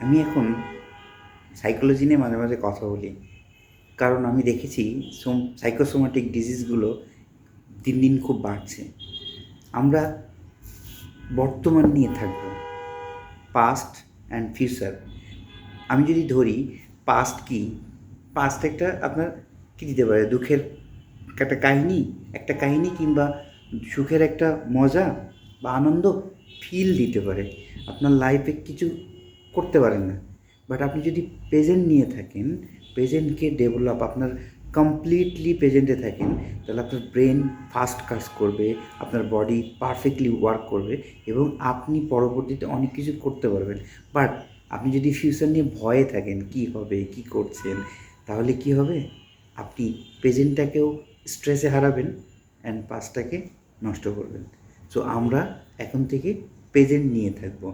আমি এখন সাইকোলজি নিয়ে মাঝে মাঝে কথা বলি, কারণ আমি দেখেছি সাইকোসোমাটিক ডিজিজগুলো দিন দিন খুব বাড়ছে। আমরা বর্তমান নিয়ে থাকবো, পাস্ট অ্যান্ড ফিউচার। আমি যদি ধরি পাস্ট কি, পাস্ট একটা আপনার কী দিতে পারে, দুঃখের একটা কাহিনী কিংবা সুখের একটা মজা বা আনন্দ ফিল দিতে পারে। আপনার লাইফে কিছু করতে পারেন না, বাট আপনি যদি প্রেজেন্ট নিয়ে থাকেন, প্রেজেন্টকে ডেভেলপ, আপনার কমপ্লিটলি প্রেজেন্টে থাকেন, তাহলে আপনার ব্রেন ফাস্ট কাজ করবে, আপনার বডি পারফেক্টলি ওয়ার্ক করবে এবং আপনি পরবর্তীতে অনেক কিছু করতে পারবেন। বাট আপনি যদি ফিউচার নিয়ে ভয়ে থাকেন, কী হবে, কী করছেন, তাহলে কি হবে, আপনি প্রেজেন্টটাকেও স্ট্রেসে হারাবেন অ্যান্ড পাস্টটাকে নষ্ট করবেন। সো আমরা এখন থেকে প্রেজেন্ট নিয়ে থাকবো।